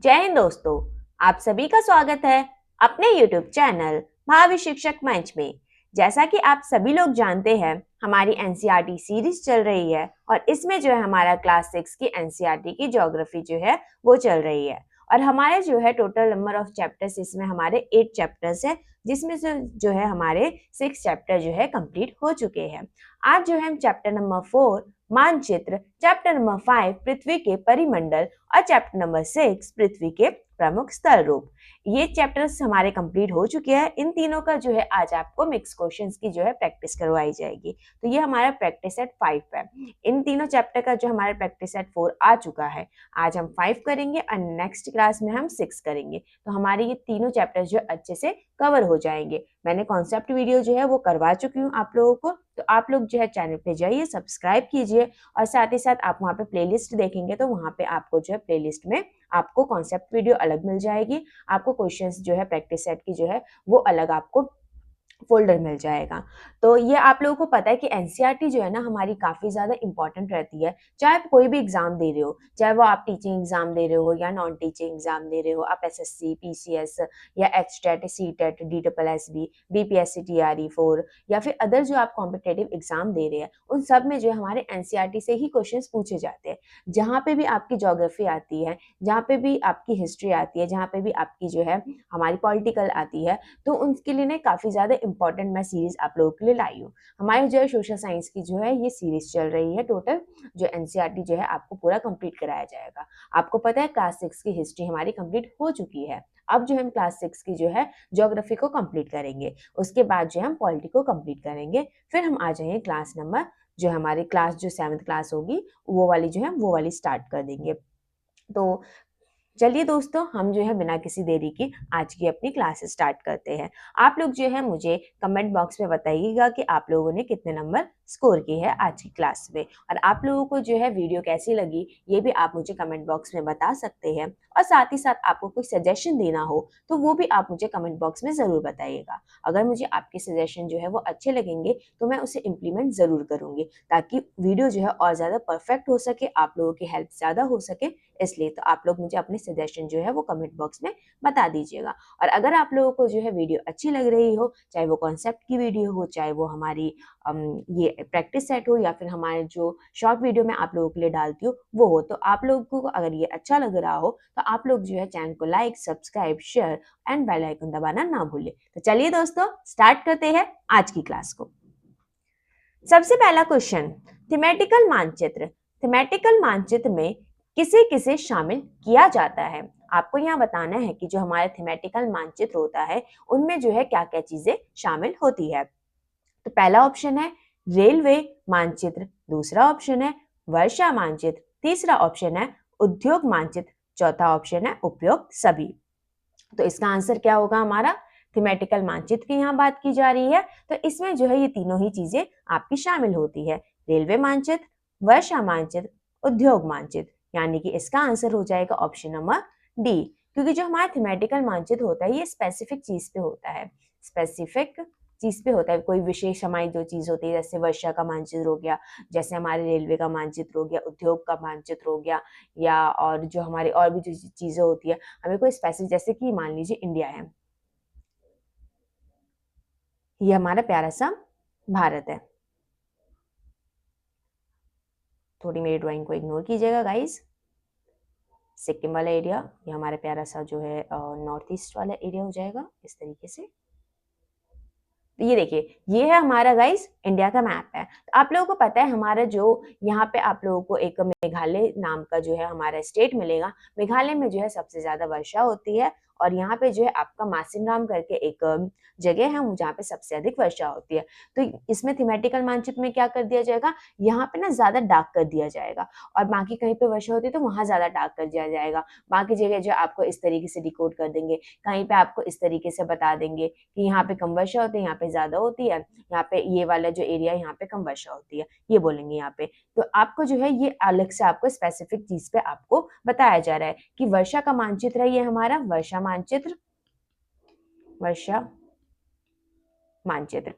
जय हिंद दोस्तों, आप सभी का स्वागत है अपने YouTube चैनल भावी शिक्षक मंच में। जैसा कि आप सभी लोग जानते हैं, हमारी एनसीईआरटी सीरीज चल रही है और इसमें जो है हमारा क्लास 6 की एनसीईआरटी की ज्योग्राफी जो है वो चल रही है। और हमारे जो है टोटल नंबर ऑफ चैप्टर्स इसमें हमारे 8 चैप्टर्स है, जिसमें से जो है हमारे 6 चैप्टर जो है कंप्लीट हो चुके हैं। आज जो है हम चैप्टर नंबर 4 मानचित्र, चैप्टर नंबर 5 पृथ्वी के परिमंडल और चैप्टर नंबर 6 पृथ्वी के प्रमुख स्थल रूप, ये चैप्टर्स हमारे कंप्लीट हो चुके हैं। इन तीनों का जो है आज आपको मिक्स क्वेश्चंस की जो है प्रैक्टिस करवाई जाएगी। तो ये हमारा प्रैक्टिस सेट 5 है। इन तीनों चैप्टर का जो हमारा प्रैक्टिस सेट 4 आ चुका है, आज हम 5 करेंगे और नेक्स्ट क्लास में हम 6 करेंगे। तो हमारे ये तीनों चैप्टर्स जो अच्छे से कवर हो जाएंगे। मैंने कॉन्सेप्ट वीडियो जो है वो करवा चुकी हूँ आप लोगों को, तो आप लोग जो है चैनल पे जाइए, सब्सक्राइब कीजिए और साथ ही साथ आप वहाँ पे प्लेलिस्ट देखेंगे तो वहाँ पे आपको जो है प्लेलिस्ट में आपको कॉन्सेप्ट वीडियो अलग मिल जाएगी, आपको क्वेश्चंस जो है प्रैक्टिस सेट की जो है वो अलग आपको फोल्डर मिल जाएगा। तो ये आप लोगों को पता है कि एनसीईआरटी जो है ना हमारी काफ़ी ज़्यादा इंपॉर्टेंट रहती है। चाहे आप कोई भी एग्ज़ाम दे रहे हो, चाहे वो आप टीचिंग एग्ज़ाम दे रहे हो या नॉन टीचिंग एग्ज़ाम दे रहे हो, आप एसएससी, पीसीएस या HTET, CTET, DSSB, BPSC, TRE 4 या फिर अदर जो आप कॉम्पिटिटिव एग्ज़ाम दे रहे हैं, उन सब में जो है हमारे एनसीईआरटी से ही क्वेश्चंस पूछे जाते हैं। जहाँ पे भी आपकी ज्योग्राफी आती है, जहाँ पे भी आपकी हिस्ट्री आती है, जहाँ पे भी आपकी जो है हमारी पॉलिटिकल आती है, तो उनके लिए ना काफ़ी ज़्यादा इंपॉर्टेंट मैं सीरीज आप लोगों के लिए लाई हूँ। हमारी जो है सोशल साइंस की जो है ये सीरीज चल रही है। टोटल जो एनसीईआरटी जो है आपको पूरा कंप्लीट कराया जाएगा। आपको पता है क्लास 6 की हिस्ट्री हमारी कंप्लीट हो चुकी है। अब जो हम क्लास 6 की जो है ज्योग्राफी को कंप्लीट करेंगे, उसके बाद जो हम पॉलिटी को कंप्लीट करेंगे, फिर हम आ जाएंगे क्लास नंबर जो हमारी क्लास जो 7th क्लास होगी वो वाली जो है वो वाली स्टार्ट कर देंगे। तो चलिए दोस्तों, हम जो है बिना किसी देरी की आज की अपनी क्लास स्टार्ट करते हैं। आप लोग जो है मुझे कमेंट बॉक्स में बताइएगा कि आप लोगों ने कितने नंबर स्कोर किए हैं आज की क्लास में, और आप लोगों को जो है वीडियो कैसी लगी ये भी आप मुझे कमेंट बॉक्स में बता सकते हैं। और साथ ही साथ आपको कोई सजेशन देना हो तो वो भी आप मुझे कमेंट बॉक्स में ज़रूर बताइएगा। अगर मुझे आपके सजेशन जो है वो अच्छे लगेंगे तो मैं उसे इम्प्लीमेंट ज़रूर करूँगी, ताकि वीडियो जो है और ज़्यादा परफेक्ट हो सके, आप लोगों की हेल्प ज़्यादा हो सके। इसलिए तो आप लोग मुझे अपने सजेशन जो है वो कमेंट बॉक्स में बता दीजिएगा। और अगर आप लोगों को जो है वीडियो अच्छी लग रही हो, चाहे वो कॉन्सेप्ट की वीडियो हो, चाहे वो हमारी ये प्रैक्टिस सेट हो, या फिर हमारे जो शॉर्ट वीडियो मैं आप लोगों के लिए डालती हूँ वो हो, तो आप लोगों को अगर ये अच्छा लग रहा हो तो आप लोग जो है चैनल को like, subscribe, share and bell icon दबाना ना भूलें। तो चलिए दोस्तों, स्टार्ट करते हैं आज की क्लास को। सबसे पहला क्वेश्चन, थीमेटिकल मानचित्र। थीमेटिकल मानचित्र में किसे किसे शामिल किया जाता है? आपको यहाँ बताना है कि जो हमारा थीमेटिकल मानचित्र होता है उनमें जो है क्या क्या चीजें शामिल होती है। तो पहला ऑप्शन है रेलवे मानचित्र, दूसरा ऑप्शन है वर्षा मानचित्र, तीसरा ऑप्शन है उद्योग मानचित्र, चौथा ऑप्शन है उपयुक्त सभी। तो इसका आंसर क्या होगा हमारा? थीमेटिकल मानचित्र की यहाँ बात की जा रही है, तो इसमें जो है ये तीनों ही चीजें आपकी शामिल होती है, रेलवे मानचित्र, वर्षा मानचित्र, उद्योग मानचित्र। यानी कि इसका आंसर हो जाएगा ऑप्शन नंबर डी, क्योंकि जो हमारा थीमेटिकल मानचित्र होता है ये स्पेसिफिक चीज पे होता है, स्पेसिफिक चीज पे होता है। कोई विशेष हमारी जो चीज होती है, जैसे वर्षा का मानचित्र हो गया, जैसे हमारे रेलवे का मानचित्र हो गया, उद्योग का मानचित्र हो गया, या और जो हमारी और भी जो चीजें होती है, हमें कोई स्पेसिफिक, जैसे कि मान लीजिए इंडिया है, ये हमारा प्यारा सा भारत है। थोड़ी मेरी ड्राइंग को इग्नोर कीजिएगा गाइस। सिक्किम वाला एरिया ये हमारा प्यारा सा जो है नॉर्थ ईस्ट वाला एरिया हो जाएगा इस तरीके से। तो ये देखिए, ये है हमारा गाइस इंडिया का मैप है। तो आप लोगों को पता है हमारा जो यहाँ पे आप लोगों को एक मेघालय नाम का जो है हमारा स्टेट मिलेगा। मेघालय में जो है सबसे ज्यादा वर्षा होती है, और यहाँ पे जो है आपका मासिनराम करके एक जगह है जहाँ पे सबसे अधिक वर्षा होती है। तो इसमें थीमेटिकल मानचित्र में क्या कर दिया जाएगा, यहाँ पे ना ज्यादा डार्क कर दिया जाएगा, और बाकी कहीं पे वर्षा होती है तो वहां ज्यादा डार्क कर दिया जाएगा। बाकी जगह जो आपको इस तरीके से डिकोड कर देंगे, कहीं पे आपको इस तरीके से बता देंगे कि यहाँ पे कम वर्षा होती है, यहाँ पे ज्यादा होती है, यहाँ पे ये वाला जो एरिया है यहाँ पे कम वर्षा होती है, ये बोलेंगे यहाँ पे। तो आपको जो है ये अलग से आपको स्पेसिफिक चीज पे आपको बताया जा रहा है कि वर्षा का मानचित्र है ये हमारा वर्षा मानचित्र, वर्षा मानचित्र।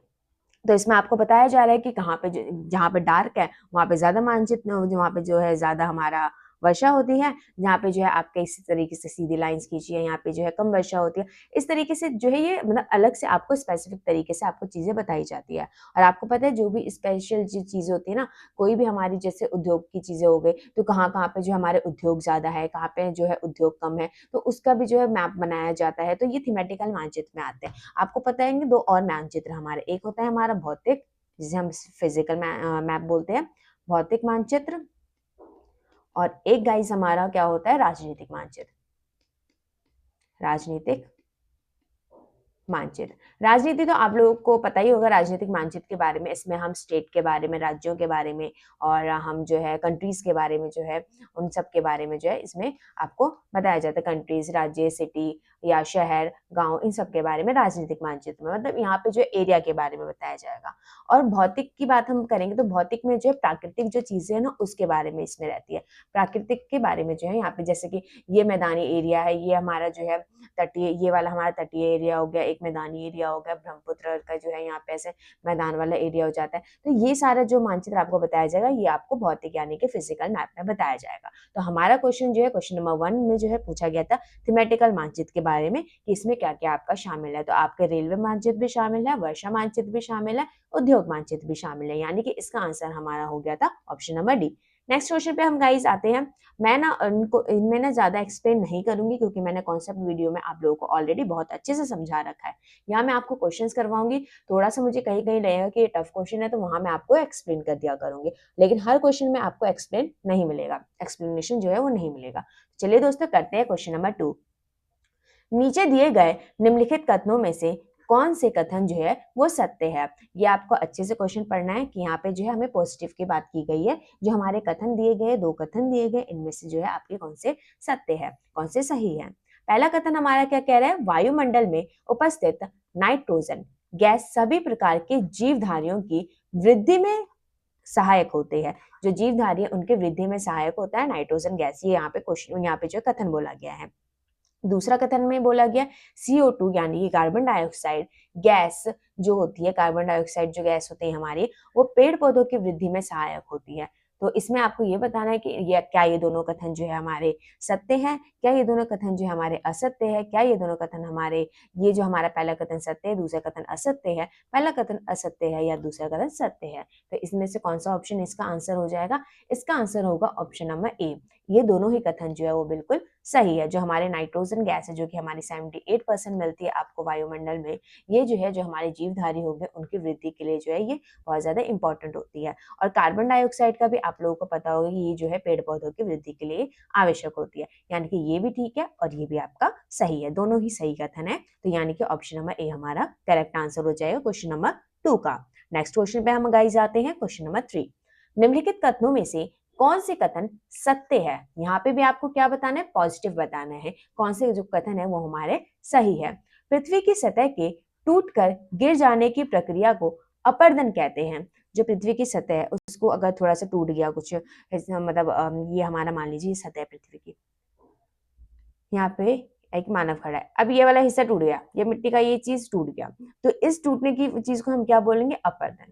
तो इसमें आपको बताया जा रहा है कि कहाँ पे जहाँ पे डार्क है वहां पे ज्यादा मानचित्र, वहां पे जो है ज्यादा हमारा वर्षा होती है, जहाँ पे जो है आपके इसी तरीके से सीधी लाइंस खींचिए, यहाँ पे जो है कम वर्षा होती है। इस तरीके से जो है ये मतलब अलग से आपको स्पेसिफिक तरीके से आपको चीज़ें बताई जाती है। और आपको पता है जो भी स्पेशल जो चीज़ें होती है ना, कोई भी हमारी जैसे उद्योग की चीज़ें हो गई, तो कहाँ-कहाँ पे जो हमारे उद्योग ज़्यादा है, कहाँ पे जो है उद्योग कम है, तो उसका भी जो है मैप बनाया जाता है, तो ये थीमेटिकल मानचित्र में आते हैं। आपको पता है दो और मानचित्र हमारे, एक होता है हमारा भौतिक, जिसे हम फिजिकल मैप बोलते हैं, भौतिक मानचित्र, और एक गाइस हमारा क्या होता है, राजनीतिक मानचित्र। राजनीतिक मानचित्र, राजनीति तो आप लोगों को पता ही होगा राजनीतिक मानचित्र के बारे में। इसमें हम स्टेट के बारे में, राज्यों के बारे में, और हम जो है कंट्रीज के बारे में जो है उन सब के बारे में जो है इसमें आपको बताया जाता है। कंट्रीज, राज्य, सिटी या शहर, गांव, इन सब के बारे में राजनीतिक मानचित्र में, मतलब यहाँ पे जो एरिया के बारे में बताया जाएगा। और भौतिक की बात हम करेंगे तो भौतिक में जो है प्राकृतिक जो चीजें है ना उसके बारे में इसमें रहती है। प्राकृतिक के बारे में जो है यहाँ पे जैसे कि ये मैदानी एरिया है, ये हमारा जो है तटीय, ये वाला हमारा तटीय एरिया हो गया, एक मैदानी एरिया हो गया, ब्रह्मपुत्र का जो है यहाँ पे ऐसे मैदान वाला एरिया हो जाता है। तो ये सारा जो मानचित्र आपको बताया जाएगा ये आपको भौतिक यानी कि फिजिकल मैप में बताया जाएगा। तो हमारा क्वेश्चन जो है क्वेश्चन नंबर 1 में जो है पूछा गया था थीमेटिकल मानचित्र के बारे में कि इसमें क्या क्या आपका शामिल है। तो आपके रेलवे मानचित्र भी शामिल है, वर्षा मानचित्र भी शामिल है, उद्योग मानचित्र भी शामिल है, यानी कि इसका आंसर हमारा हो गया था option number D. Next question पे हम गाइस आते हैं। मैं ना इनको इनमें ना ज्यादा एक्सप्लेन नहीं करूंगी क्योंकि मैंने कॉन्सेप्ट वीडियो में आप लोगों को ऑलरेडी बहुत अच्छे से समझा रखा है। यहाँ मैं आपको क्वेश्चंस करवाऊंगी, थोड़ा सा मुझे कहीं कहीं लगेगा कि ये टफ क्वेश्चन है तो वहां मैं आपको एक्सप्लेन कर दिया करूंगी, लेकिन हर क्वेश्चन में आपको एक्सप्लेन नहीं मिलेगा, एक्सप्लेनेशन जो है वो नहीं मिलेगा। चलिए दोस्तों करते हैं क्वेश्चन नंबर 2। नीचे दिए गए निम्नलिखित कथनों में से कौन से कथन जो है वो सत्य है। ये आपको अच्छे से क्वेश्चन पढ़ना है कि यहाँ पे जो है हमें पॉजिटिव की बात की गई है। जो हमारे कथन दिए गए, 2 कथन दिए गए, इनमें से जो है आपके कौन से सत्य है, कौन से सही है। पहला कथन हमारा क्या कह रहा है, वायुमंडल में उपस्थित नाइट्रोजन गैस सभी प्रकार के जीवधारियों की वृद्धि में सहायक होते हैं। जो जीवधारी है उनके वृद्धि में सहायक होता है नाइट्रोजन गैस। ये यहाँ पे क्वेश्चन, यहाँ पे जो कथन बोला गया है। दूसरा कथन में बोला गया CO2 यानी कि कार्बन डाइऑक्साइड गैस जो होती है, कार्बन डाइऑक्साइड जो गैस होती है हमारी, वो पेड़ पौधों की वृद्धि में सहायक होती है। तो इसमें आपको ये बताना है कि क्या ये दोनों कथन जो है हमारे सत्य हैं, क्या ये दोनों कथन जो है हमारे असत्य है, क्या ये दोनों कथन हमारे, ये जो हमारा पहला कथन सत्य है, दूसरा कथन असत्य है, पहला कथन असत्य है या दूसरा कथन सत्य है। तो इसमें से कौन सा ऑप्शन इसका आंसर हो जाएगा, इसका आंसर होगा ऑप्शन नंबर ए। ये दोनों ही कथन जो है वो बिल्कुल सही है। जो हमारे नाइट्रोजन गैस है जो कि हमारी 78% मिलती है आपको वायुमंडल में, ये जो है जो हमारे जीवधारी हो गए उनकी वृद्धि के लिए जो है ये बहुत ज्यादा इंपॉर्टेंट होती है। और कार्बन डाइऑक्साइड का भी आप लोगों को पता होगा कि ये जो है पेड़ पौधों की वृद्धि के लिए आवश्यक होती है, यानी कि ये भी ठीक है और ये भी आपका सही है, दोनों ही सही कथन है। तो यानी कि ऑप्शन नंबर ए हमारा करेक्ट आंसर हो जाएगा क्वेश्चन नंबर 2 का। नेक्स्ट क्वेश्चन पे हम गाइस आते हैं क्वेश्चन नंबर 3। निम्नलिखित कथनों में से कौन से कथन सत्य है। यहाँ पे भी आपको क्या बताना है, पॉजिटिव बताना है। कौन से जो कथन है वो हमारे सही है। पृथ्वी की सतह के टूटकर गिर जाने की प्रक्रिया को अपर्दन कहते हैं। जो पृथ्वी की सतह है उसको अगर थोड़ा सा टूट गया कुछ, मतलब ये हमारा मान लीजिए सतह पृथ्वी की, यहाँ पे एक मानव खड़ा है, अब ये वाला हिस्सा टूट गया, ये मिट्टी का ये चीज टूट गया, तो इस टूटने की चीज को हम क्या बोलेंगे, अपर्दन।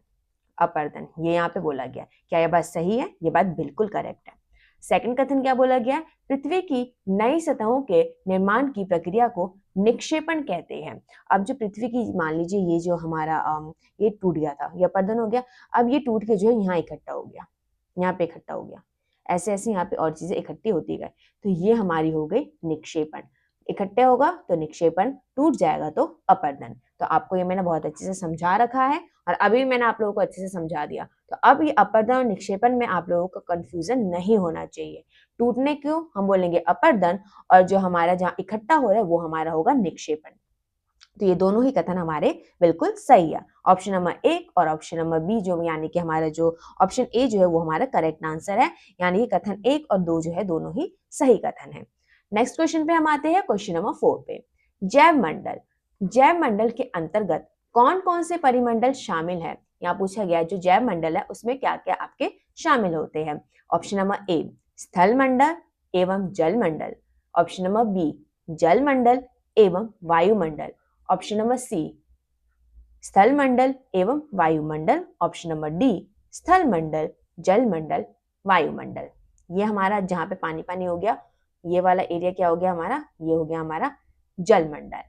अपर्दन ये यहाँ पे बोला गया। क्या ये बात सही है, ये बात बिल्कुल करेक्ट है। सेकंड कथन क्या बोला गया, पृथ्वी की नई सतहों के निर्माण की प्रक्रिया को निक्षेपण कहते हैं। अब जो पृथ्वी की मान लीजिए ये जो हमारा ये टूट गया था, ये अपर्दन हो गया, अब ये टूट के जो है यहाँ इकट्ठा हो गया, यहाँ पे इकट्ठा हो गया, ऐसे ऐसे यहाँ पे और चीजें इकट्ठी होती गई, तो ये हमारी हो गई निक्षेपण। इकट्ठे होगा तो निक्षेपण, टूट जाएगा तो अपर्दन। तो आपको ये मैंने बहुत अच्छे से समझा रखा है और अभी मैंने आप लोगों को अच्छे से समझा दिया। तो अब ये अपर्दन और निक्षेपण में आप लोगों को कंफ्यूजन नहीं होना चाहिए। टूटने क्यों हम बोलेंगे अपर्दन, और जो हमारा जहाँ इकट्ठा हो रहा है वो हमारा होगा निक्षेपण। तो ये दोनों ही कथन हमारे बिल्कुल सही है। ऑप्शन नंबर 1 और ऑप्शन नंबर बी जो यानी कि हमारा जो ऑप्शन ए जो है वो हमारा करेक्ट आंसर है, यानी कि कथन 1 और 2 जो है दोनों ही सही कथन है। नेक्स्ट क्वेश्चन पे हम आते हैं क्वेश्चन नंबर 4 पे। जैव मंडल, जैव मंडल के अंतर्गत कौन कौन से परिमंडल शामिल है। यहाँ पूछा गया जो जैव मंडल है उसमें क्या क्या आपके शामिल होते हैं। ऑप्शन नंबर ए स्थल मंडल एवं जल मंडल, ऑप्शन नंबर बी जल मंडल एवं वायुमंडल, ऑप्शन नंबर सी स्थल मंडल एवं वायुमंडल, ऑप्शन नंबर डी स्थल मंडल जल मंडल वायुमंडल। ये हमारा जहाँ पे पानी पानी हो गया, ये वाला एरिया क्या हो गया हमारा, ये हो गया हमारा जलमंडल।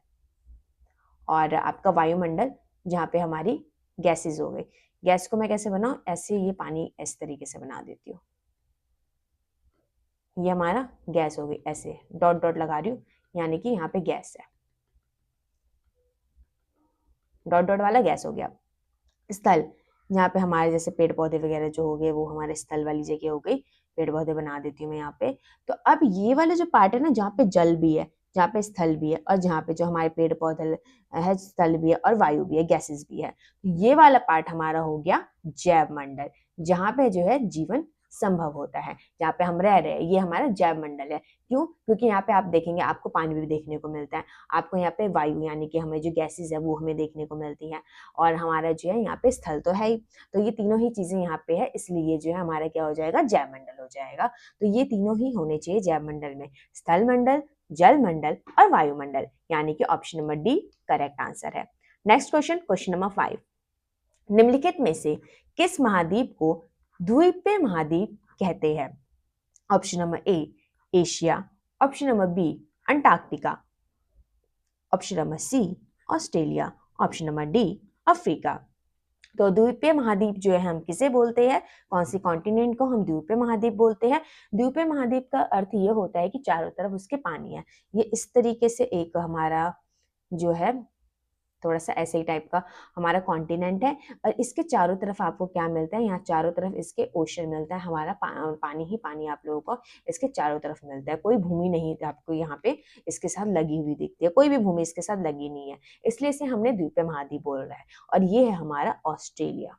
और आपका वायुमंडल जहाँ पे हमारी गैसेस हो गई। गैस को मैं कैसे बनाऊं, ऐसे ये पानी इस तरीके से बना देती हूँ, ये हमारा गैस हो गई, ऐसे डॉट डॉट लगा रही हूँ, यानी कि यहाँ पे गैस है, डॉट डॉट वाला गैस हो गया। स्थल, जहाँ पे हमारे जैसे पेड़ पौधे वगैरह जो हो गए वो हमारे स्थल वाली जगह हो गई, पेड़ पौधे बना देती हूँ मैं यहाँ पे। तो अब ये वाला जो पार्ट है ना, जहाँ पे जल भी है, जहाँ पे स्थल भी है, और जहाँ पे जो हमारे पेड़ पौधे है, स्थल भी है और वायु भी है, गैसेस भी है, तो ये वाला पार्ट हमारा हो गया जैव मंडल, जहाँ पे जो है जीवन संभव होता है, जहाँ पे हम रह रहे हैं, ये हमारा जैव मंडल है। क्यों? क्योंकि यहाँ पे आप देखेंगे आपको पानी भी देखने को मिलता है, आपको यहाँ पे वायु यानी कि हमें जो गैसेस है वो हमें देखने को मिलती है, और हमारा जो है यहाँ पे स्थल तो है ही। तो ये तीनों ही चीजें यहाँ पे है, इसलिए जो है हमारा क्या हो जाएगा, जैव मंडल हो जाएगा। तो ये तीनों ही होने चाहिए जैव मंडल में, स्थल मंडल, जल मंडल और वायुमंडल, यानी कि option number D correct answer है। नेक्स्ट क्वेश्चन, क्वेश्चन नंबर 5, निम्नलिखित में से किस महाद्वीप को द्वीपीय महाद्वीप कहते हैं? Option number A Asia, option number B Antarctica, option number C Australia, option number D Africa. तो द्वीपीय महाद्वीप जो है हम किसे बोलते हैं, कौन सी कॉन्टिनेंट को हम द्वीपीय महाद्वीप बोलते हैं? द्वीपीय महाद्वीप का अर्थ ये होता है कि चारों तरफ उसके पानी है। ये इस तरीके से एक हमारा जो है थोड़ा सा ऐसे ही टाइप का हमारा कॉन्टिनेंट है, और इसके चारों तरफ आपको क्या मिलता है, यहाँ चारों तरफ इसके ओशन मिलता है, हमारा पानी ही पानी आप लोगों को इसके चारों तरफ मिलता है। कोई भूमि नहीं आपको यहाँ पे इसके साथ लगी हुई दिखती है, कोई भी भूमि इसके साथ लगी नहीं है, इसलिए इसे हमने द्वीपीय महाद्वीप बोल रहा है। और ये है हमारा ऑस्ट्रेलिया,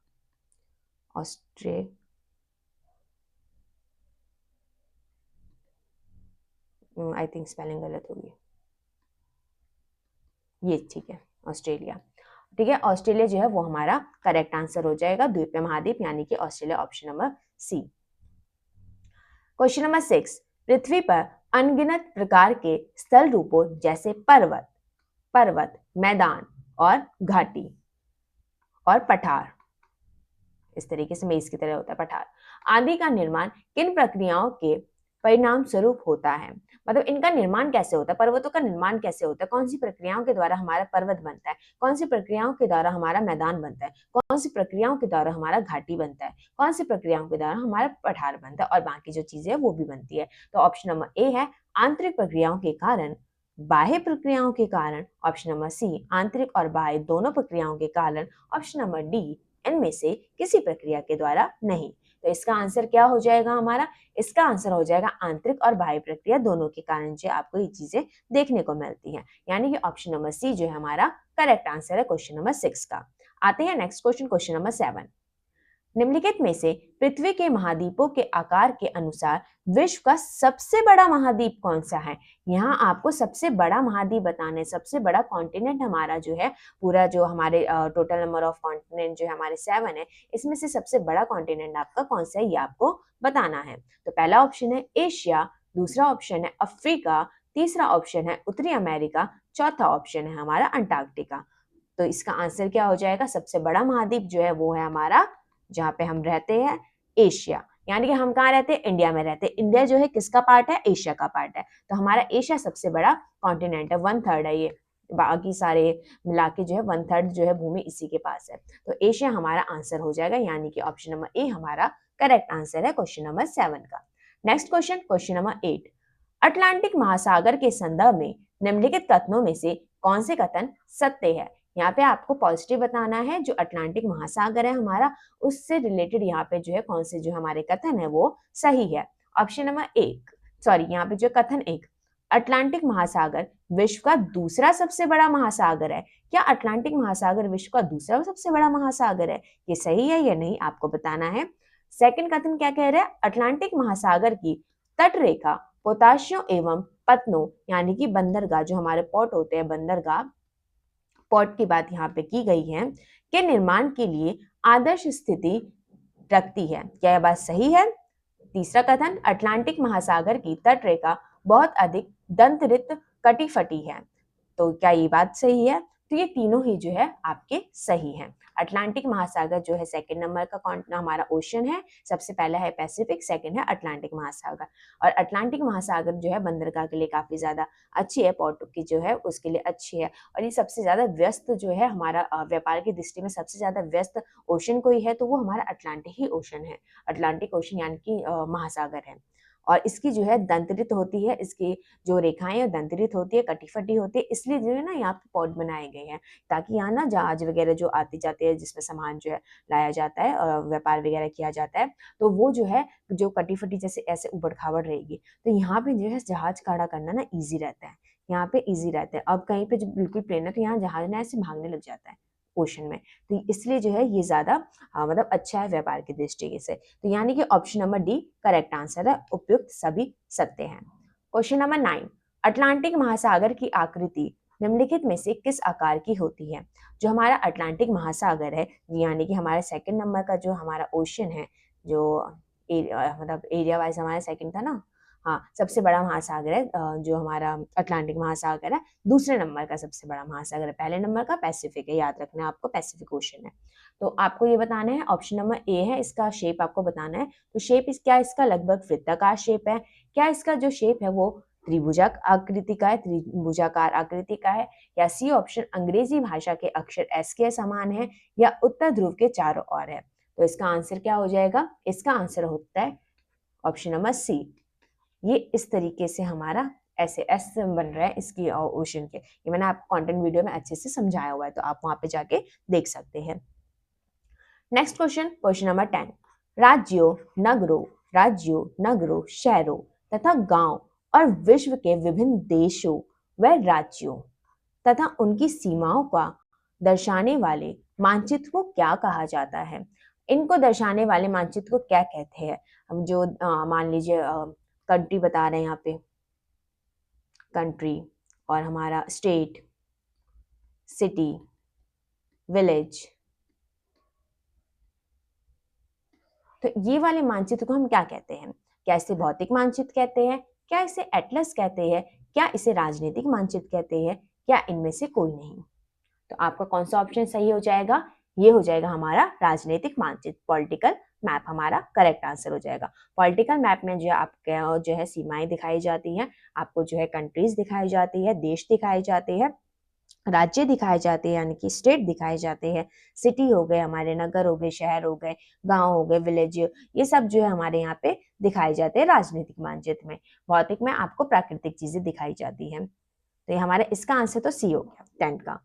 आई थिंक स्पेलिंग गलत होगी, ये ठीक है ऑस्ट्रेलिया, ठीक है। ऑस्ट्रेलिया जो है वो हमारा करेक्ट आंसर हो जाएगा, द्वीपीय महाद्वीप यानी कि Australia, option number C. Question number 6, पृथ्वी पर अनगिनत प्रकार के स्थल रूपों जैसे पर्वत, मैदान और घाटी और पठार, इस तरीके से मेज की तरह होता है पठार, आदि का निर्माण किन प्रक्रियाओं के परिणाम स्वरूप होता है? मतलब इनका निर्माण कैसे होता है, पर्वतों का निर्माण कैसे होता है, कौन सी प्रक्रियाओं के द्वारा हमारा पर्वत बनता है, कौन सी प्रक्रियाओं के द्वारा हमारा मैदान बनता है, कौन सी प्रक्रियाओं के द्वारा हमारा घाटी बनता है, कौन सी प्रक्रियाओं के द्वारा हमारा पठार बनता है, और बाकी जो चीजें है वो भी बनती है। तो ऑप्शन नंबर ए है आंतरिक प्रक्रियाओं के कारण, बाह्य प्रक्रियाओं के कारण, ऑप्शन नंबर सी आंतरिक और बाह्य दोनों प्रक्रियाओं के कारण, ऑप्शन नंबर डी इनमें से किसी प्रक्रिया के द्वारा नहीं। तो इसका आंसर क्या हो जाएगा हमारा, इसका आंसर हो जाएगा आंतरिक और बाह्य प्रक्रिया दोनों के कारण जो आपको ये चीजें देखने को मिलती हैं, यानी कि ऑप्शन नंबर सी जो है हमारा करेक्ट आंसर है क्वेश्चन नंबर 6 का। आते हैं नेक्स्ट क्वेश्चन, क्वेश्चन नंबर 7, निम्नलिखित में से पृथ्वी के महाद्वीपों के आकार के अनुसार विश्व का सबसे बड़ा महाद्वीप कौन सा है? यहाँ आपको सबसे बड़ा महाद्वीप बताना है, सबसे बड़ा कॉन्टिनेंट हमारा जो है, पूरा जो हमारे टोटल नंबर ऑफ कॉन्टिनेंट जो है हमारे 7 है, इसमें से सबसे बड़ा कॉन्टिनेंट आपका कौन सा है ये आपको बताना है। तो पहला ऑप्शन है एशिया, दूसरा ऑप्शन है अफ्रीका, तीसरा ऑप्शन है उत्तरी अमेरिका, चौथा ऑप्शन है हमारा अंटार्कटिका। तो इसका आंसर क्या हो जाएगा, सबसे बड़ा महाद्वीप जो है वो है हमारा, जहाँ पे हम रहते हैं, एशिया, यानी कि हम कहाँ रहते हैं, इंडिया में रहते हैं। इंडिया जो है किसका पार्ट है, एशिया का पार्ट है, तो हमारा एशिया सबसे बड़ा कॉन्टिनेंट है, 1/3 है ये, बाकी सारे मिला के जो है 1/3 जो है भूमि इसी के पास है। तो एशिया हमारा आंसर हो जाएगा, यानी कि ऑप्शन नंबर ए हमारा करेक्ट आंसर है क्वेश्चन नंबर 7 का। Next question, question number 8, Atlantic महासागर के संदर्भ में निम्नलिखित कथनों में से कौन से कथन सत्य है? यहाँ पे आपको पॉजिटिव बताना है, जो अटलांटिक महासागर है हमारा उससे रिलेटेड यहाँ पे जो है कौन से जो हमारे कथन है वो सही है। ऑप्शन नंबर 1, सॉरी यहाँ पे जो कथन 1, अटलांटिक महासागर विश्व का दूसरा सबसे बड़ा महासागर है। क्या अटलांटिक महासागर विश्व का दूसरा सबसे बड़ा महासागर है? ये सही है या नहीं आपको बताना है। सेकंड कथन क्या कह रहा है, अटलांटिक महासागर की तट रेखा पोताशियों एवं पत्तनों यानी कि बंदरगाह, जो हमारे पोर्ट होते हैं बंदरगाह, पोर्ट की बात यहाँ पे की गई है, के निर्माण के लिए आदर्श स्थिति रखती है। क्या यह बात सही है? तीसरा कथन, अटलांटिक महासागर की तट रेखा बहुत अधिक दंतरित कटिफटी है। तो क्या ये बात सही है? तो ये तीनों ही जो है आपके सही हैं। अटलांटिक महासागर जो है सेकंड नंबर का हमारा ओशन है, सबसे पहला है पैसिफिक, सेकंड है अटलांटिक महासागर। और अटलांटिक महासागर जो है बंदरगाह के लिए काफी ज्यादा अच्छी है, पोर्ट की जो है उसके लिए अच्छी है। और ये सबसे ज्यादा व्यस्त जो है हमारा व्यापार की दृष्टि में सबसे ज्यादा व्यस्त ओशन कोई है तो वो हमारा अटलांटिक ही ओशन है। अटलांटिक ओशन यानी कि महासागर है। और इसकी जो है दंतरित होती है, इसकी जो रेखाएं हैं दंतरित होती है, कटी फटी होती है, इसलिए जो है ना यहाँ पे पोर्ट बनाए गए हैं ताकि यहाँ ना जहाज वगैरह जो आते जाते हैं जिसमें सामान जो है लाया जाता है और व्यापार वगैरह किया जाता है, तो वो जो है जो कटी फटी जैसे ऐसे उबड़ खाबड़ रहेगी, तो यहाँ पे जो है जहाज खड़ा करना ना ईजी रहता है, यहाँ पे ईजी रहता है। अब कहीं पे जो बिल्कुल प्लेन है तो यहाँ जहाज ना ऐसे भागने लग जाता है ओशन में, तो इसलिए जो है ये ज्यादा मतलब अच्छा है व्यापार की दृष्टि से। तो यानी कि option number D correct answer है, उपयुक्त सभी सत्य हैं। क्वेश्चन नंबर 9, अटलांटिक महासागर की आकृति निम्नलिखित में से किस आकार की होती है? जो हमारा अटलांटिक महासागर है यानी कि हमारा सेकंड नंबर का जो हमारा ओशन है, जो मतलब एरिया वाइज हमारा सेकंड था ना, हाँ सबसे बड़ा महासागर है जो हमारा अटलांटिक महासागर है, दूसरे नंबर का सबसे बड़ा महासागर है, पहले नंबर का पैसिफिक है, याद रखना आपको पैसिफिक ओशन है। तो आपको ये बताना है, ऑप्शन नंबर ए है, इसका शेप आपको बताना है। तो शेप क्या इसका लगभग वृत्ताकार शेप है, क्या इसका जो शेप है वो त्रिभुजक आकृति का है, त्रिभुजाकार आकृति का है, या सी ऑप्शन अंग्रेजी भाषा के अक्षर एस के समान है, या उत्तर ध्रुव के चारों ओर है। तो इसका आंसर क्या हो जाएगा? इसका आंसर होता है ऑप्शन नंबर सी। ये इस तरीके से हमारा ऐसे एस बन रहा है इसकी ओशन के, ये मैंने आपको कंटेंट वीडियो में अच्छे से समझाया हुआ है, तो आप वहां पे जाके देख सकते हैं। नेक्स्ट क्वेश्चन, क्वेश्चन नंबर 10, राज्यों, शहरों तथा गांव और विश्व के विभिन्न देशों व राज्यों तथा उनकी सीमाओं का दर्शाने वाले मानचित्र को क्या कहा जाता है? इनको दर्शाने वाले मानचित्र को क्या कहते हैं? हम जो मान लीजिए कंट्री बता रहे हैं यहाँ पे, कंट्री और हमारा स्टेट, सिटी, विलेज, तो ये वाले मानचित्र को हम क्या कहते हैं? क्या इसे भौतिक मानचित्र कहते हैं, क्या इसे एटलस कहते हैं, क्या इसे राजनीतिक मानचित्र कहते हैं, क्या इनमें से कोई नहीं? तो आपका कौन सा ऑप्शन सही हो जाएगा? ये हो जाएगा हमारा राजनीतिक मानचित्र, पॉलिटिकल मैप हमारा करेक्ट आंसर हो जाएगा। पॉलिटिकल मैप में जो है आपके जो है सीमाएं दिखाई जाती हैं, आपको जो है कंट्रीज दिखाई जाती है, देश दिखाए जाते हैं, राज्य दिखाए जाते हैं यानी कि स्टेट दिखाए जाते हैं, सिटी हो गए हमारे, नगर हो गए, शहर हो गए, गांव हो गए, विलेज, ये सब जो है हमारे यहाँ पे दिखाए जाते हैं राजनीतिक मानचित्र में। भौतिक में आपको प्राकृतिक चीजें दिखाई जाती हैं। तो ये हमारा इसका आंसर तो सी हो गया 10 का।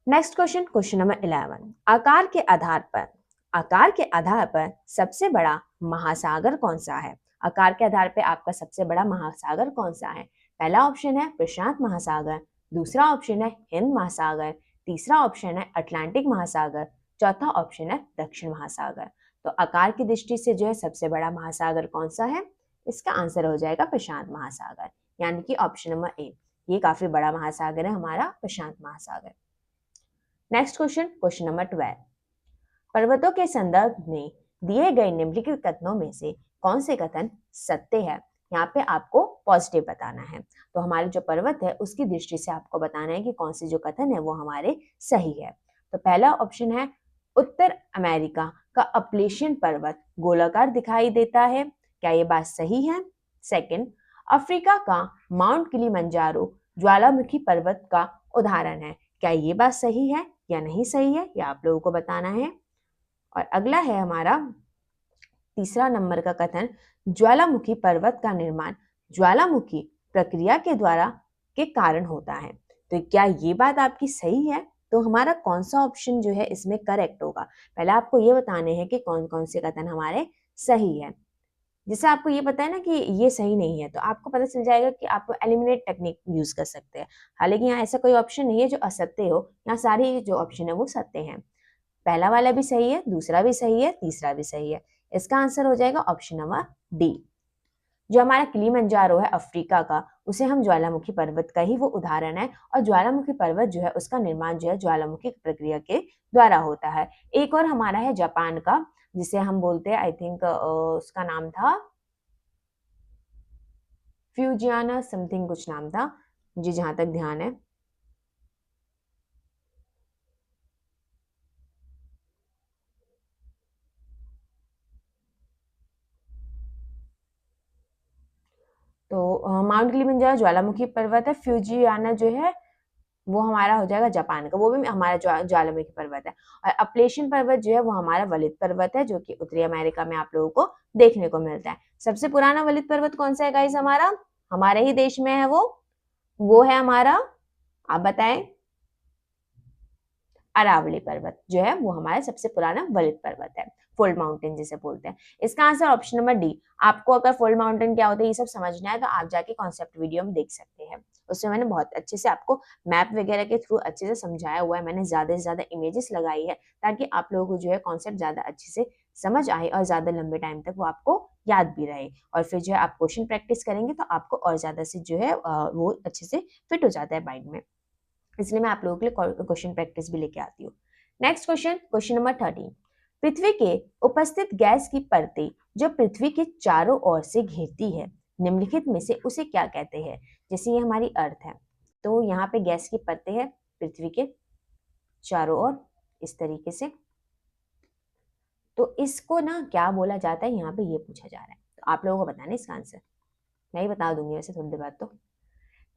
नेक्स्ट क्वेश्चन, क्वेश्चन नंबर 11, आकार के आधार पर सबसे बड़ा महासागर कौन सा है? आकार के आधार पर आपका सबसे बड़ा महासागर कौन सा है? पहला ऑप्शन है प्रशांत महासागर, दूसरा ऑप्शन है हिंद महासागर, तीसरा ऑप्शन है अटलांटिक महासागर, चौथा ऑप्शन है दक्षिण महासागर। तो आकार की दृष्टि से जो है सबसे बड़ा महासागर कौन सा है? इसका आंसर हो जाएगा प्रशांत महासागर, यानी कि ऑप्शन नंबर ए। ये काफी बड़ा महासागर है हमारा प्रशांत महासागर। नेक्स्ट क्वेश्चन, क्वेश्चन नंबर 12, पर्वतों के संदर्भ में दिए गए निम्नलिखित कथनों में से कौन से कथन सत्य है? यहाँ पे आपको पॉजिटिव बताना है। तो हमारे जो पर्वत है उसकी दृष्टि से आपको बताना है कि कौन से जो कथन है वो हमारे सही है। तो पहला ऑप्शन है उत्तर अमेरिका का अपलेशियन पर्वत गोलाकार दिखाई देता है, क्या ये बात सही है? सेकंड, अफ्रीका का माउंट किलिमंजारो ज्वालामुखी पर्वत का उदाहरण है, क्या ये बात सही है या नहीं सही है, ये आप लोगों को बताना है। और अगला है हमारा तीसरा नंबर का कथन, ज्वालामुखी पर्वत का निर्माण ज्वालामुखी प्रक्रिया के द्वारा के कारण होता है, तो क्या ये बात आपकी सही है? तो हमारा कौन सा ऑप्शन जो है इसमें करेक्ट होगा? पहले आपको ये बताने हैं कि कौन कौन से कथन हमारे सही है। जैसे आपको ये पता है ना कि ये सही नहीं है, तो आपको पता चल जाएगा कि आप एलिमिनेट टेक्निक यूज कर सकते हैं। हालांकि यहाँ ऐसा कोई ऑप्शन नहीं है जो असत्य हो, यहाँ सारे जो ऑप्शन है वो सत्य हैं। पहला वाला भी सही है, दूसरा भी सही है, तीसरा भी सही है। इसका आंसर हो जाएगा ऑप्शन नंबर डी। जो हमारा किलिमंजारो है अफ्रीका का, उसे हम ज्वालामुखी पर्वत का ही वो उदाहरण है, और ज्वालामुखी पर्वत जो है उसका निर्माण जो है ज्वालामुखी प्रक्रिया के द्वारा होता है। एक और हमारा है जापान का, जिसे हम बोलते हैं, आई थिंक उसका नाम था फ्यूजियाना समथिंग कुछ नाम था, मुझे जहां तक ध्यान है। तो माउंट किलिमंजारो ज्वालामुखी पर्वत है, फ्यूजियाना जो है वो हमारा हो जाएगा जापान का, वो भी हमारा ज्वालामुखी पर्वत है। और अपलेशियन पर्वत जो है वो हमारा वलित पर्वत है, जो कि उत्तरी अमेरिका में आप लोगों को देखने को मिलता है। सबसे पुराना वलित पर्वत कौन सा है गाइस? हमारा हमारे ही देश में है वो है हमारा, आप बताएं, अरावली पर्वत जो है वो हमारा सबसे पुराना वलित पर्वत है, फोल्ड माउंटेन जिसे बोलते हैं। इसका आंसर ऑप्शन नंबर डी। आपको अगर फोल्ड माउंटेन क्या होता है ये सब समझना है तो आप जाके कॉन्सेप्ट वीडियो में देख सकते हैं, उसमें मैंने बहुत अच्छे से आपको मैप वगैरह के थ्रू अच्छे से समझाया हुआ है, मैंने ज्यादा से ज्यादा इमेजेस लगाई है ताकि आप लोगों को जो है कॉन्सेप्ट ज्यादा अच्छे से समझ आए और ज्यादा लंबे टाइम तक वो आपको याद भी रहे। और फिर जो है आप क्वेश्चन प्रैक्टिस करेंगे तो आपको और ज्यादा से जो है वो अच्छे से फिट हो जाता है माइंड में, इसलिए मैं आप लोगों के लिए क्वेश्चन प्रैक्टिस भी लेके आती हूँ। Next question, question number 13। पृथ्वी के उपस्थित गैस की परतें जो पृथ्वी के चारों ओर से घेरती है, निम्नलिखित में से उसे क्या कहते हैं? जैसे ये हमारी अर्थ है, तो यहाँ पे गैस की परतें हैं पृथ्वी के चारों ओर इस तरीके से, तो इसको ना क्या बोला जाता है, यहाँ पे ये पूछा जा रहा है, तो आप लोगों को बताना इसका आंसर। मैं ही बता दूंगी वैसे थोड़ी देर बाद। तो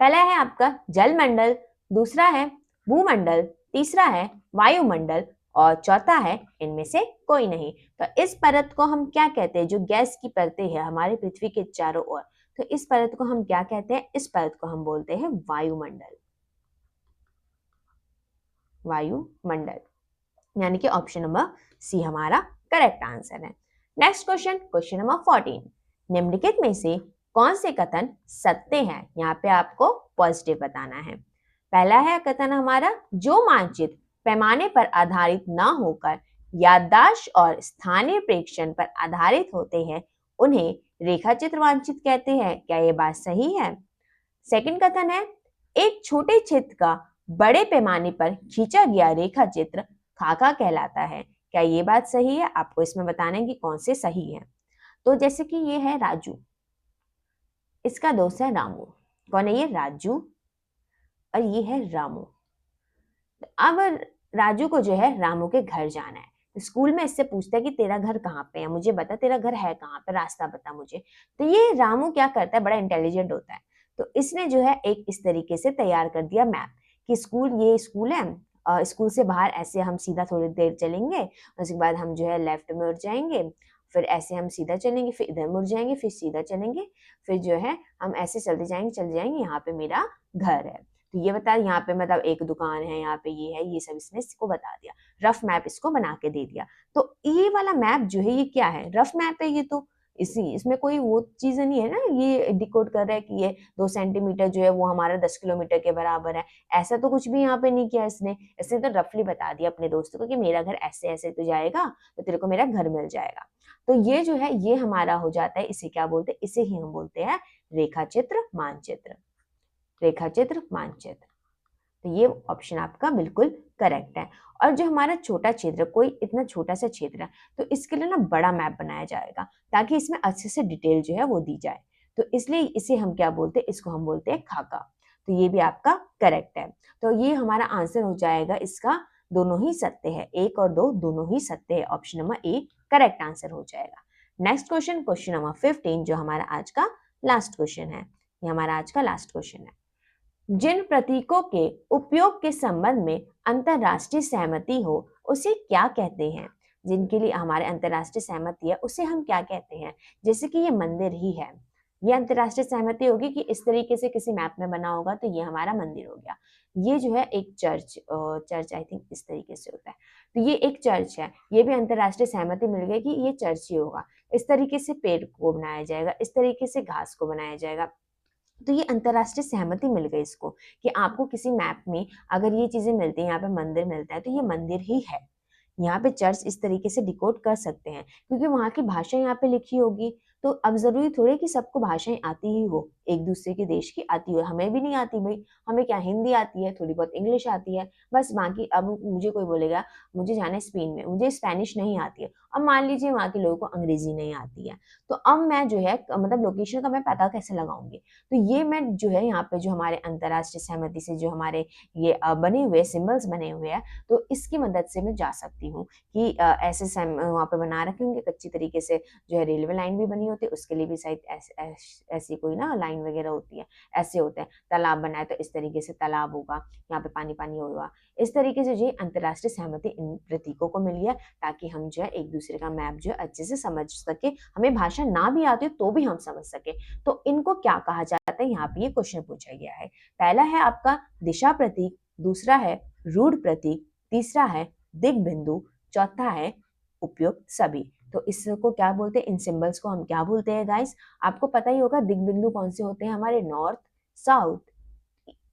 पहला है आपका जलमंडल, दूसरा है भूमंडल, तीसरा है वायुमंडल और चौथा है इनमें से कोई नहीं। तो इस परत को हम क्या कहते हैं? जो गैस की परतें है हमारे पृथ्वी के चारों ओर, तो इस परत को हम क्या कहते हैं? इस परत को हम बोलते हैं वायुमंडल, वायुमंडल, यानी कि ऑप्शन नंबर सी हमारा करेक्ट आंसर है। Next question, question number 14। निम्नलिखित में से कौन से कथन सत्य हैं? यहाँ पे आपको पॉजिटिव बताना है। पहला है कथन हमारा, जो मानचित्र पैमाने पर आधारित ना होकर याददाश्त और स्थानीय प्रेक्षण पर आधारित होते हैं उन्हें रेखाचित्र मानचित्र कहते हैं। क्या ये बात सही है? सेकंड कथन है, एक छोटे क्षेत्र का बड़े पैमाने पर खींचा गया रेखा चित्र खाका कहलाता है। क्या ये बात सही है? आपको इसमें बताना है कि कौन से सही है। तो जैसे कि ये है राजू, इसका दोस्त है रामू। कौन है ये? राजू, और ये है रामू। अब राजू को जो है रामू के घर जाना है, तो स्कूल में इससे पूछता है कि तेरा घर कहाँ पे है, मुझे बता तेरा घर है कहाँ पे, रास्ता बता मुझे। तो ये रामू क्या करता है, बड़ा इंटेलिजेंट होता है, तो इसने जो है एक इस तरीके से तैयार कर दिया मैप कि स्कूल, ये स्कूल है, स्कूल से बाहर ऐसे हम सीधा थोड़ी देर चलेंगे, उसके बाद हम जो है लेफ्ट में उड़ जाएंगे, फिर ऐसे हम सीधा चलेंगे, फिर इधर मुड़ जाएंगे, फिर सीधा चलेंगे, फिर जो है हम ऐसे चलते जाएंगे, चल जाएंगे, यहाँ पे मेरा घर है। तो ये बता, यहाँ पे मतलब एक दुकान है, यहाँ पे ये है, ये सब इसने इसको बता दिया, रफ मैप इसको बना के दे दिया। तो ये वाला मैप जो है ये क्या है? रफ मैप है ये। तो इसमें कोई वो चीज नहीं है ना, ये डिकोड कर रहा है कि ये 2 सेंटीमीटर जो है वो हमारा 10 किलोमीटर के बराबर है, ऐसा तो कुछ भी यहाँ पे नहीं किया इसने तो रफली बता दिया अपने दोस्तों को कि मेरा घर ऐसे ऐसे तो जाएगा, तो तेरे को मेरा घर मिल जाएगा। तो ये जो है ये हमारा हो जाता है, इसे क्या बोलते हैं? इसे ही हम बोलते हैं रेखाचित्र मानचित्र, रेखाचित्र मानचित्र। तो ये ऑप्शन आपका बिल्कुल करेक्ट है। और जो हमारा छोटा क्षेत्र, कोई इतना छोटा सा क्षेत्र है, तो इसके लिए ना बड़ा मैप बनाया जाएगा ताकि इसमें अच्छे से डिटेल जो है वो दी जाए, तो इसलिए इसे हम क्या बोलते हैं? इसको हम बोलते हैं खाका। तो ये भी आपका करेक्ट है। तो ये हमारा आंसर हो जाएगा इसका, दोनों ही सत्य है, 1 और 2 दोनों ही सत्य है, option number A correct answer हो जाएगा। नेक्स्ट क्वेश्चन, क्वेश्चन नंबर 15, जो हमारा आज का लास्ट क्वेश्चन है, ये हमारा आज का लास्ट क्वेश्चन है। जिन प्रतीकों के उपयोग के संबंध में अंतरराष्ट्रीय सहमति हो उसे क्या कहते हैं? जिनके लिए हमारे अंतरराष्ट्रीय सहमति है उसे हम क्या कहते हैं? जैसे कि ये मंदिर ही है, ये अंतरराष्ट्रीय सहमति होगी कि इस तरीके से किसी मैप में बना होगा, तो ये हमारा मंदिर हो गया। ये जो है एक चर्च आई थिंक इस तरीके से होता है, तो ये एक चर्च है, ये भी अंतरराष्ट्रीय सहमति मिल गई कि ये चर्च ही होगा। इस तरीके से पेड़ को बनाया जाएगा, इस तरीके से घास को बनाया जाएगा, तो ये अंतरराष्ट्रीय सहमति मिल गई इसको कि आपको किसी मैप में अगर ये चीजें मिलती हैं, यहाँ पे मंदिर मिलता है तो ये मंदिर ही है। यहाँ पे चर्च इस तरीके से डिकोड कर सकते हैं क्योंकि वहाँ की भाषा यहाँ पे लिखी होगी। तो अब जरूरी थोड़ी कि सबको भाषाएं आती ही हो, एक दूसरे के देश की आती हो, हमें भी नहीं आती भाई, हमें क्या हिंदी आती है, थोड़ी बहुत इंग्लिश आती है, बस बाकी। अब मुझे कोई बोलेगा मुझे जाना है स्पेन में, मुझे स्पेनिश नहीं आती है, अब मान लीजिए वहाँ के लोगों को अंग्रेजी नहीं आती है, तो अब मैं जो है मतलब लोकेशन का मैं पता कैसे लगाऊंगी? तो ये मैं जो है यहाँ पे जो हमारे अंतरराष्ट्रीय सहमति से जो हमारे ये बने हुए सिंबल्स बने हुए हैं, तो इसकी मदद से मैं जा सकती हूँ कि ऐसे वहाँ पे बना रखे होंगे कच्ची तरीके से, जो है रेलवे लाइन भी बनी होती है, उसके लिए भी शायद ऐसी कोई ना लाइन लाइन वगैरह होती है, ऐसे होते हैं। तालाब बनाए तो इस तरीके से तालाब होगा, यहाँ पे पानी पानी होगा। इस तरीके से जो है अंतर्राष्ट्रीय सहमति इन प्रतीकों को मिली है, ताकि हम जो है एक दूसरे का मैप जो है अच्छे से समझ सके, हमें भाषा ना भी आती हो तो भी हम समझ सके। तो इनको क्या कहा जाता है, यहाँ पे ये क्वेश्चन पूछा गया है। पहला है आपका दिशा प्रतीक, दूसरा है रूढ़ प्रतीक, तीसरा है दिग बिंदु, चौथा है उपयुक्त सभी। तो इसको क्या बोलते हैं, इन सिंबल्स को हम क्या बोलते हैं गाइस? आपको पता ही होगा दिग बिंदु कौन से होते हैं, हमारे north, south,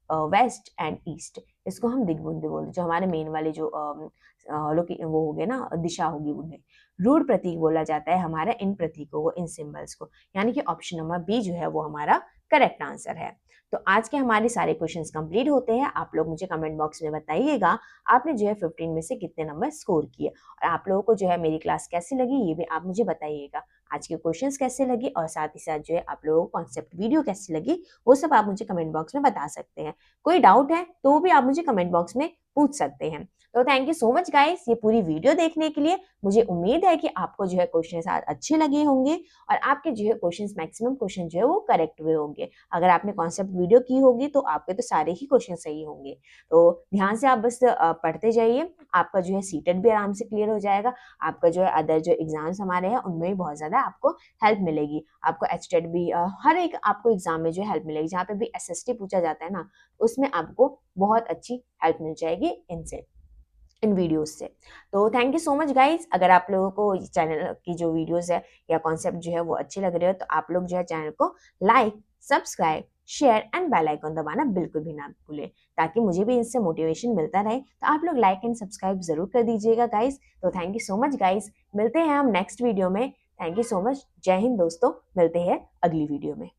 west and east. इसको हम दिग बिंदु बोलते हैं, जो हमारे मेन वाले जो वो हो गए ना, दिशा होगी उन्हें। रूढ़ प्रतीक बोला जाता है हमारा इन प्रतीकों को, इन सिंबल्स को, यानी कि ऑप्शन नंबर बी जो है वो हमारा करेक्ट आंसर है। तो आज के हमारे सारे क्वेश्चंस कंप्लीट होते हैं। आप लोग मुझे कमेंट बॉक्स में बताइएगा आपने जो है 15 में से कितने नंबर स्कोर किए, और आप लोगों को जो है मेरी क्लास कैसी लगी ये भी आप मुझे बताइएगा। आज के क्वेश्चंस कैसे लगी और साथ ही साथ जो है आप लोगों को कॉन्सेप्ट वीडियो कैसी लगी, वो सब आप मुझे कमेंट बॉक्स में बता सकते हैं। कोई डाउट है तो भी आप मुझे कमेंट बॉक्स में पूछ सकते हैं। तो thank you so much guys ये पूरी वीडियो देखने के लिए। मुझे उम्मीद है कि आपको जो है क्वेश्चन अच्छे लगे होंगे और आपके जो है क्वेश्चंस, मैक्सिमम क्वेश्चन जो है वो करेक्ट हुए होंगे। अगर आपने कॉन्सेप्ट वीडियो की होगी तो आपके तो सारे ही क्वेश्चन सही होंगे। तो ध्यान से आप बस पढ़ते जाइए, आपका जो है सीटेट भी आराम से क्लियर हो जाएगा। आपका जो है अदर जो एग्जाम्स हमारे हैं उनमें भी बहुत ज्यादा आपको हेल्प मिलेगी। आपको एचटेट भी हर एक आपको एग्जाम में जो है हेल्प मिलेगी। जहाँ पे भी एसएसटी पूछा जाता है ना, उसमें आपको बहुत अच्छी हेल्प मिल जाएगी इनसे, इन वीडियोस से। तो thank you so much guys. अगर आप लोगों को चैनल की जो वीडियोस है या कॉन्सेप्ट जो है वो अच्छे लग रहे हो, तो आप लोग जो है चैनल को like, subscribe, share and bell icon दबाना बिल्कुल भी ना भूलें, ताकि मुझे भी इससे मोटिवेशन मिलता रहे। तो आप लोग लाइक एंड सब्सक्राइब जरूर कर दीजिएगा गाइस। तो thank you so much guys, मिलते हैं हम नेक्स्ट वीडियो में। थैंक यू सो मच, जय हिंद दोस्तों, मिलते हैं अगली वीडियो में।